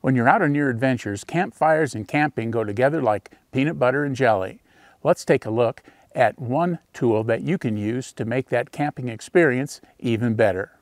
When you're out on your adventures, campfires and camping go together like peanut butter and jelly. Let's take a look at one tool that you can use to make that camping experience even better.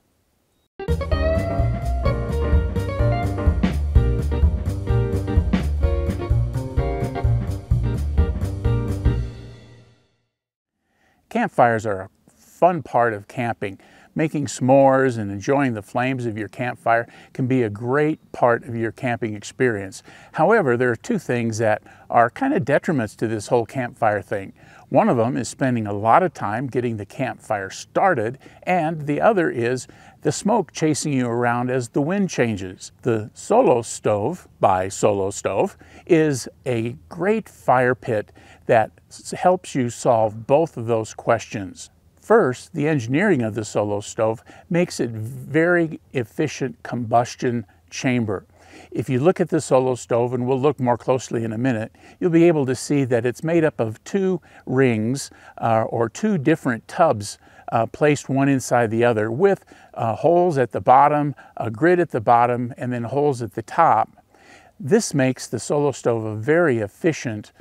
Campfires are a fun part of camping. Making s'mores and enjoying the flames of your campfire can be a great part of your camping experience. However, there are two things that are kind of detriments to this whole campfire thing. One of them is spending a lot of time getting the campfire started, and the other is the smoke chasing you around as the wind changes. The Solo Stove by Solo Stove is a great fire pit that helps you solve both of those questions. First, the engineering of the Solo Stove makes it very efficient combustion chamber. If you look at the Solo Stove, and we'll look more closely in a minute, you'll be able to see that it's made up of two rings or two different tubs placed one inside the other with holes at the bottom, a grid at the bottom, and then holes at the top. This makes the Solo Stove a very efficient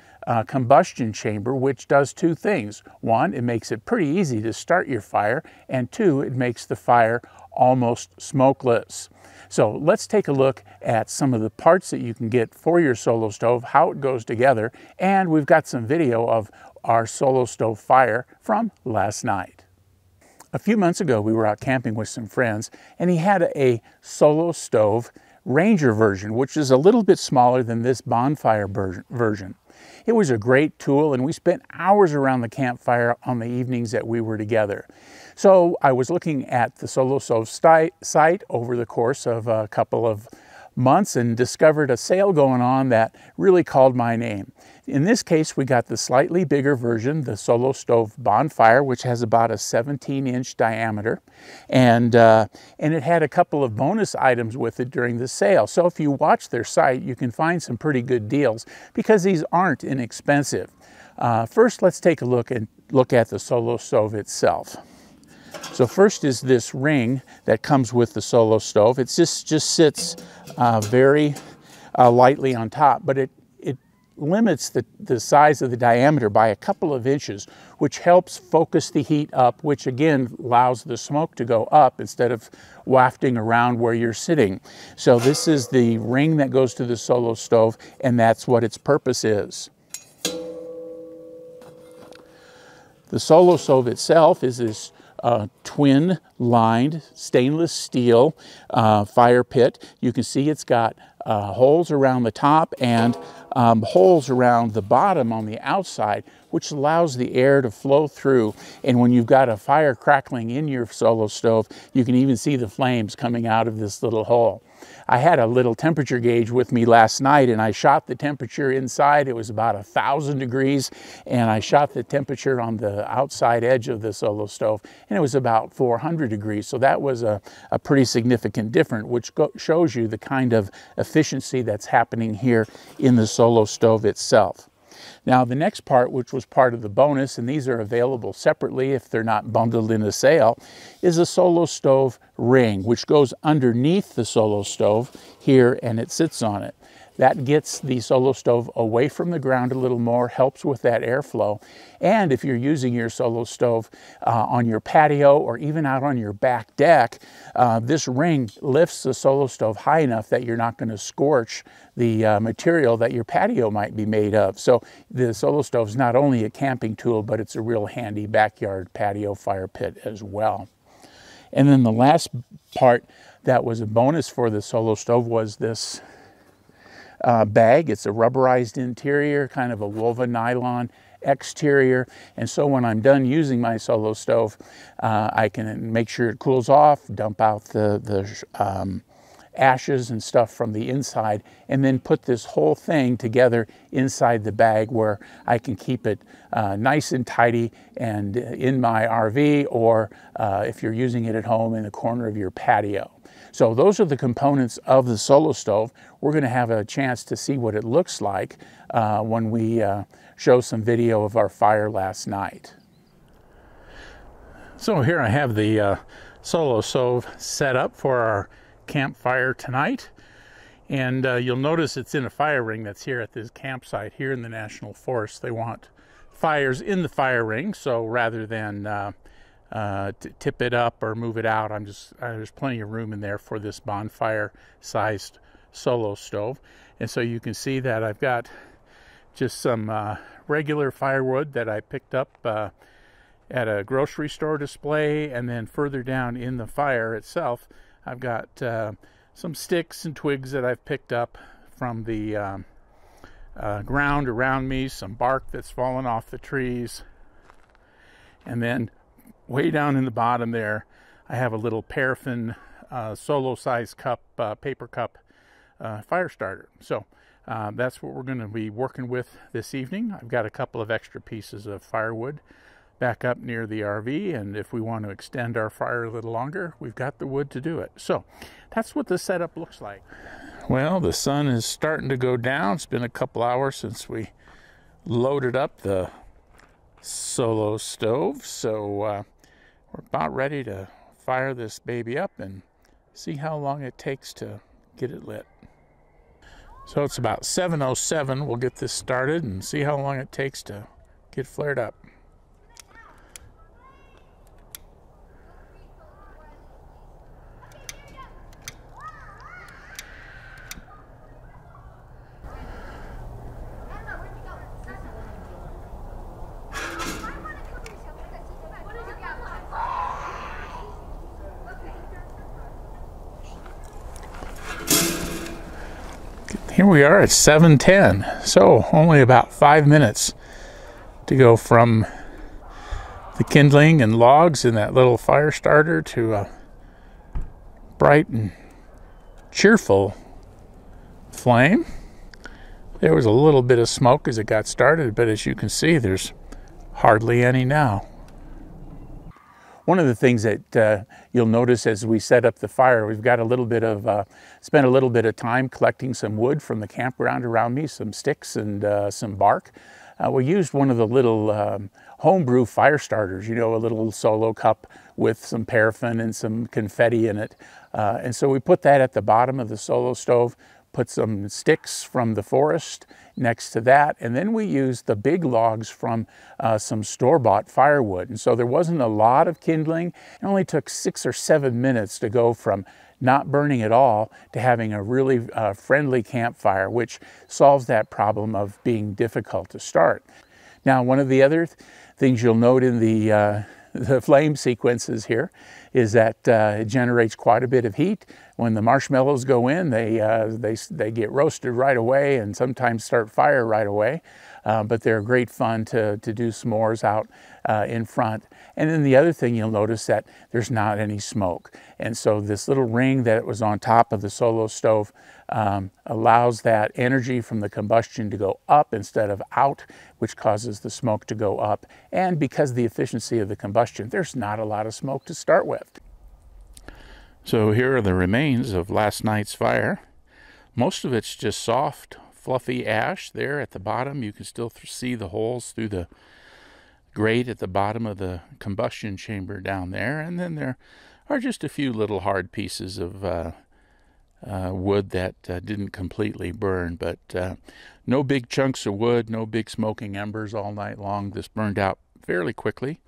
combustion chamber, which does two things. One, it makes it pretty easy to start your fire, and two, it makes the fire almost smokeless. So let's take a look at some of the parts that you can get for your Solo Stove, how it goes together, and we've got some video of our Solo Stove fire from last night. A few months ago, we were out camping with some friends, and he had a Solo Stove Ranger version, which is a little bit smaller than this Bonfire version. It was a great tool, and we spent hours around the campfire on the evenings that we were together. So I was looking at the Solo Stove site over the course of a couple of months and discovered a sale going on that really called my name. In this case, we got the slightly bigger version, the Solo Stove Bonfire, which has about a 17-inch diameter, and it had a couple of bonus items with it during the sale. So if you watch their site, you can find some pretty good deals because these aren't inexpensive. First, let's take a look at the Solo Stove itself. So first is this ring that comes with the Solo Stove. It just sits very lightly on top, but it limits the size of the diameter by a couple of inches, which helps focus the heat up, which again allows the smoke to go up instead of wafting around where you're sitting. So this is the ring that goes to the Solo Stove, and that's what its purpose is. The Solo Stove itself is this twin-lined stainless steel fire pit. You can see it's got holes around the top and holes around the bottom on the outside, which allows the air to flow through. And when you've got a fire crackling in your Solo Stove, you can even see the flames coming out of this little hole. I had a little temperature gauge with me last night, and I shot the temperature inside. It was about 1,000 degrees, and I shot the temperature on the outside edge of the Solo Stove, and it was about 400 degrees. So that was a pretty significant difference, which shows you the kind of efficiency that's happening here in the Solo Stove itself. Now the next part, which was part of the bonus, and these are available separately if they're not bundled in a sale, is a Solo Stove ring, which goes underneath the Solo Stove here, and it sits on it. That gets the Solo Stove away from the ground a little more, helps with that airflow. And if you're using your Solo Stove on your patio or even out on your back deck, this ring lifts the Solo Stove high enough that you're not going to scorch the material that your patio might be made of. So the Solo Stove is not only a camping tool, but it's a real handy backyard patio fire pit as well. And then the last part that was a bonus for the Solo Stove was this bag. It's a rubberized interior, kind of a woven nylon exterior, and so when I'm done using my Solo Stove, I can make sure it cools off, dump out the ashes and stuff from the inside, and then put this whole thing together inside the bag where I can keep it nice and tidy and in my RV, or if you're using it at home, in the corner of your patio. So those are the components of the Solo Stove. We're going to have a chance to see what it looks like when we show some video of our fire last night. So here I have the Solo Stove set up for our campfire tonight. And you'll notice it's in a fire ring that's here at this campsite here in the National Forest. They want fires in the fire ring, so rather than tip it up or move it out, there's plenty of room in there for this bonfire-sized solo stove. And so you can see that I've got just some regular firewood that I picked up at a grocery store display, and then further down in the fire itself, I've got some sticks and twigs that I've picked up from the ground around me, some bark that's fallen off the trees, and then way down in the bottom there, I have a little paraffin solo-size cup, paper cup fire starter. So that's what we're going to be working with this evening. I've got a couple of extra pieces of firewood back up near the RV, and if we want to extend our fire a little longer, we've got the wood to do it. So that's what the setup looks like. Well, the sun is starting to go down. It's been a couple hours since we loaded up the solo stove, so we're about ready to fire this baby up and see how long it takes to get it lit. So it's about 7:07. We'll get this started and see how long it takes to get flared up. Here we are at 7:10, so only about 5 minutes to go from the kindling and logs in that little fire starter to a bright and cheerful flame. There was a little bit of smoke as it got started, but as you can see, there's hardly any now. One of the things that you'll notice as we set up the fire, we've got a little bit of, spent a little bit of time collecting some wood from the campground around me, some sticks and some bark. We used one of the little homebrew fire starters, you know, a little solo cup with some paraffin and some confetti in it. And so we put that at the bottom of the solo stove, put some sticks from the forest next to that, and then we used the big logs from some store-bought firewood. And so there wasn't a lot of kindling. It only took 6 or 7 minutes to go from not burning at all to having a really friendly campfire, which solves that problem of being difficult to start. Now, one of the other things you'll note in the flame sequences here is that it generates quite a bit of heat. When the marshmallows go in, they get roasted right away and sometimes start fire right away. But they're great fun to do s'mores out in front. And then the other thing you'll notice that there's not any smoke. And so this little ring that was on top of the solo stove allows that energy from the combustion to go up instead of out, which causes the smoke to go up. And because of the efficiency of the combustion, there's not a lot of smoke to start with. So here are the remains of last night's fire. Most of it's just soft, fluffy ash there at the bottom. You can still see the holes through the grate at the bottom of the combustion chamber down there. And then there are just a few little hard pieces of wood that didn't completely burn. But no big chunks of wood, no big smoking embers all night long. This burned out fairly quickly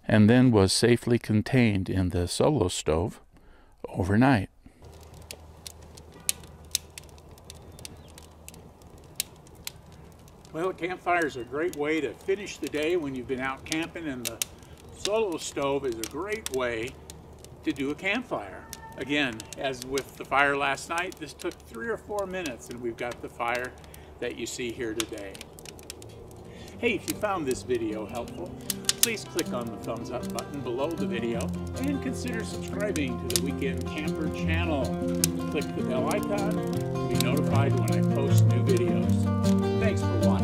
and then was safely contained in the solo stove overnight. Well, campfires are a great way to finish the day when you've been out camping, and the solo stove is a great way to do a campfire. Again, as with the fire last night, this took 3 or 4 minutes and we've got the fire that you see here today. Hey, if you found this video helpful, please click on the thumbs up button below the video and consider subscribing to the Weekend Camper channel. Click the bell icon to be notified when I post new videos. Thanks for watching.